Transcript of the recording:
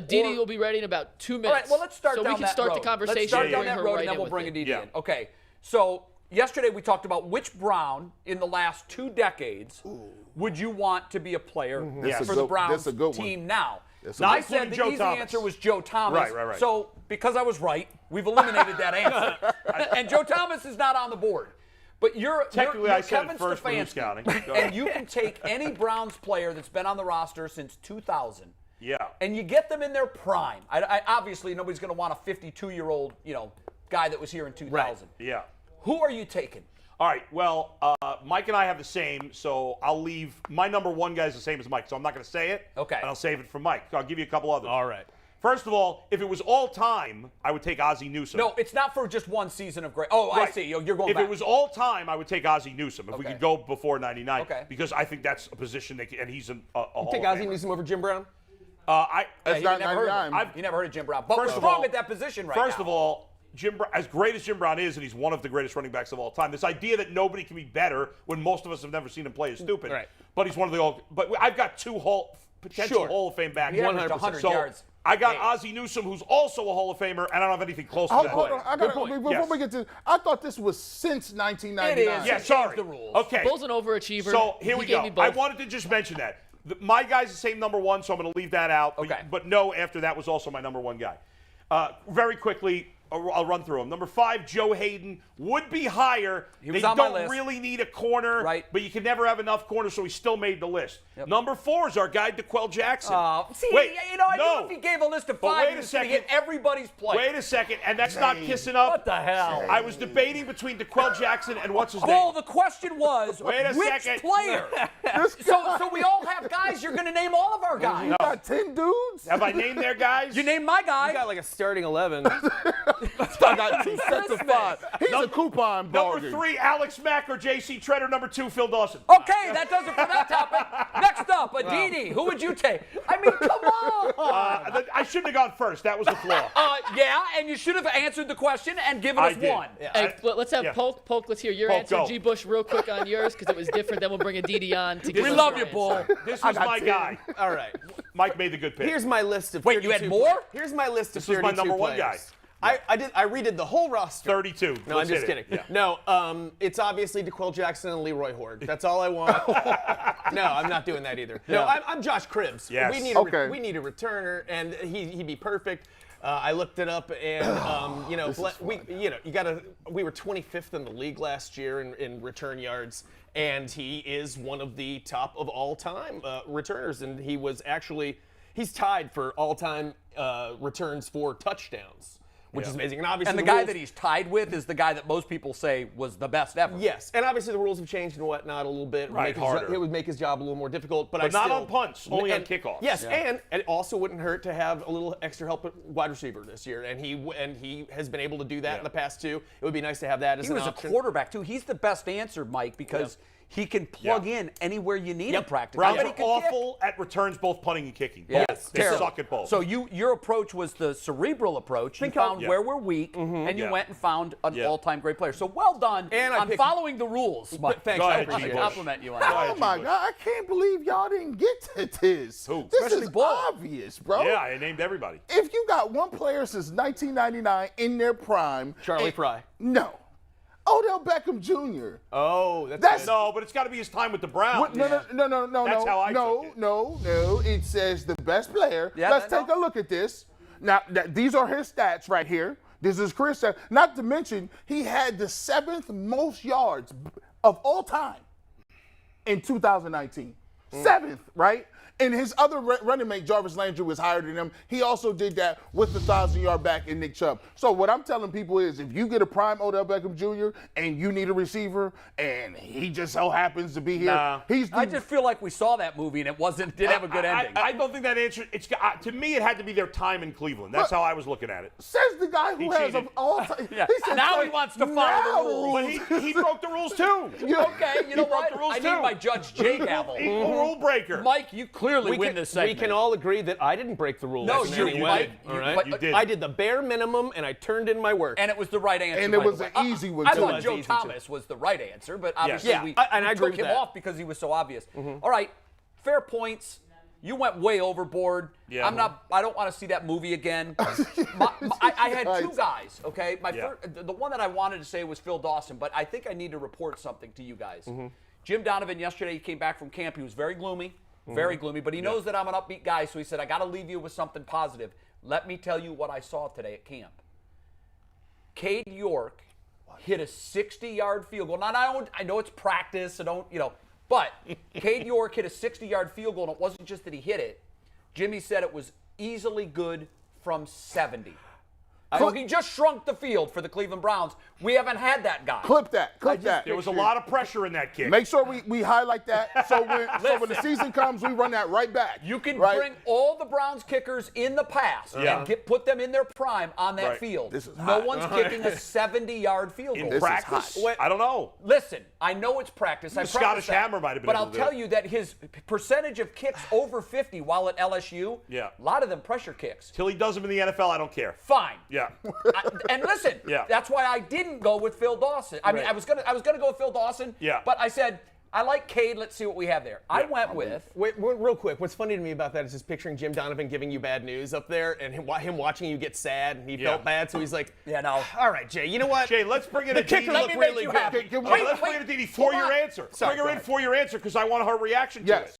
Didi will be ready in about 2 minutes. All right, well, let's start so down we can that start road. the conversation. Let's start down bring that her road, right and then in we'll with bring it. a Didi in. Okay, so yesterday we talked about which Brown in the last 2 decades would you want to be a player for the Browns team now. Now, I said the easy answer was Joe Thomas. Right. So because I was right, we've eliminated that answer. And Joe Thomas is not on the board. But you're I said Kevin it first, but who's Stefanski, counting? and you can take any Browns player that's been on the roster since 2000. Yeah. And you get them in their prime. I obviously, nobody's going to want a 52-year-old, guy that was here in 2000. Right. Yeah. Who are you taking? All right. Well, Mike and I have the same, so I'll leave. My number one guy is the same as Mike, so I'm not going to say it. Okay. And I'll save it for Mike. I'll give you a couple others. All right. First of all, if it was all time, I would take Ozzie Newsome. No, it's not for just one season of great. Oh, Right. I see. You're going If back. it was all time, I would take Ozzie Newsome. If we Okay. could go before '99, Okay. because I think that's a position and he's a Hall Take of Ozzie Famer. Newsome over Jim Brown? That's not 99. You never heard of Jim Brown. But First we're of strong all- at that position right now. First of all, as great as Jim Brown is, and he's one of the greatest running backs of all time, this idea that nobody can be better when most of us have never seen him play is stupid. Right. But he's one of the all. But I've got 2 potential Hall of Fame backs. He averaged 100 so yards. I got Ozzie Newsome, who's also a Hall of Famer, and I don't have anything close to that. Hold on. Before we get to, I thought this was since 1999. It is. Yeah, Change sorry. the rules. Okay. Bull's an overachiever. So here He we gave go. me both. I wanted to just mention that. My guy's the same number 1, so I'm going to leave that out. Okay. But no, after that was also my number 1 guy. Very quickly, I'll run through them. Number 5, Joe Hayden, would be higher. He was they on my don't list. really need a corner, Right. but you can never have enough corners, so he still made the list. Yep. Number 4 is our guy, DeQuell Jackson. I knew if he gave a list of 5, wait he a was going to second. get everybody's play. Wait a second, and that's not kissing up. What the hell? I was debating between DeQuell Jackson and what's his Bull, name? the question was, Wait a which second. player? so we all have guys. You're going to name all of our guys. You got 10 dudes? Have I named their guys? You named my guy. You got like a starting 11. I got 2 sets of 5. He's a coupon Number bargain. 3, Alex Mack or J.C. Tretter. Number 2, Phil Dawson. Okay, that does it for that topic. Next up, Aditi. Who would you take? I mean, come on. I shouldn't have gone first. That was the flaw. Yeah, and you should have answered the question and given us did. one. Yeah. Hey, let's have Polk. Polk, let's hear your Polk, answer. go. G. Bush, real quick on yours, because it was different. Then we'll bring a Didi on to give We us love our you, answer. Bull. This was my guy. All right. Mike made the good pick. Here's my list of Wait, you had 32 more? Here's my list of This was 32 my number 1 guy. players. I redid the whole roster. 32. No, Let's I'm just hit it. kidding. Yeah. No, it's obviously DeQuell Jackson and Leroy Hoard. That's all I want. No, I'm not doing that either. No, I'm Josh Cribbs. Yes. We need we need a returner, and he'd be perfect. I looked it up, and we were 25th in the league last year in return yards, and he is one of the top of all time returners, and he's tied for all time returns for touchdowns. Which is amazing. And obviously, And the guy that he's tied with is the guy that most people say was the best ever. Yes, and obviously the rules have changed and whatnot a little bit. Right, harder. It would make his job a little more difficult, but not still, on punts, only on kickoffs. Yes, and it also wouldn't hurt to have a little extra help at wide receiver this year, and he has been able to do that in the past too. It would be nice to have that as He an was option. a quarterback, too. He's the best answer, Mike, because he can plug in anywhere you need him practically. Browns And are he can awful at returns, both punting and kicking. Yes, Both. They terrible. suck at both. So your approach was the cerebral approach. You found where we're weak, and you went and found an all-time great player. So well done on following the rules, Mike. Thanks, Go I ahead, appreciate G. it. Bush. Compliment you on that. Oh my God! I can't believe y'all didn't get to this. Who? This Especially is Bull. obvious, bro. Yeah, I named everybody. If you got one player since 1999 in their prime, Charlie Fry. No, Odell Beckham Jr. Oh, That's- good. No, but it's got to be his time with the Browns. What? No. That's how I took it. No. It says the best player. Yeah, Let's that- take a look at this. Now, these are his stats right here. This is Chris. Not to mention, he had the 7th most yards of all time in 2019. 7th, right? And his other running mate, Jarvis Landry, was higher than him. He also did that with the 1,000-yard back in Nick Chubb. So what I'm telling people is, if you get a prime Odell Beckham Jr. and you need a receiver, and he just so happens to be here, I just feel like we saw that movie and it didn't have a good ending. I don't think that answer. To me, it had to be their time in Cleveland. That's how I was looking at it. says the guy who He has cheated. of all time. Yeah. Now he wants to follow the rules. But he broke the rules too. Okay, you know broke what? the rules I too. need my Judge J gavel. Equal rule breaker. Mike, you clearly win this segment. We can all agree that I didn't break the rules. No, in you any way. did. All right? But You did. I did the bare minimum, and I turned in my work. And it was the right answer. And it by the was way. an easy one, I too. thought It was Joe easy, too. Thomas was the right answer, but obviously Yeah, we and I agree took with him that. off because he was so obvious. All right, fair points. You went way overboard. Yeah. I don't want to see that movie again. I had two guys, okay? The one that I wanted to say was Phil Dawson, but I think I need to report something to you guys. Jim Donovan yesterday, he came back from camp. He was very gloomy, but he knows that I'm an upbeat guy, so he said, I got to leave you with something positive. Let me tell you what I saw today at camp. Cade York hit a 60-yard field goal. Now, I know it's practice, but Cade York hit a 60-yard field goal, and it wasn't just that he hit it. Jimmy said it was easily good from 70. He just shrunk the field for the Cleveland Browns. We haven't had that guy. Clip that. There was a lot of pressure in that kick. Make sure we highlight that so when the season comes, we run that right back. You can bring all the Browns kickers in the past and put them in their prime on that field. This is no hot. one's kicking a 70-yard field goal. In practice? I don't know. Listen, I know it's practice. I Scottish Hammer might have been But able I'll to tell do it. you that his percentage of kicks over 50 while at LSU, a lot of them pressure kicks. Till he does them in the NFL, I don't care. Fine. Yeah. And listen, that's why I didn't go with Phil Dawson. I mean, I was gonna go with Phil Dawson. But I said I like Cade. Let's see what we have there. I went with. Wait, real quick. What's funny to me about that is just picturing Jim Donovan giving you bad news up there, and him watching you get sad, and he felt bad, so he's like, all right, Jay. You know what? Jay, let's bring in the a kicker Didi. looked really good. Let's bring in a Didi for your answer. Sorry, Bring her in for your answer because I want her reaction to it.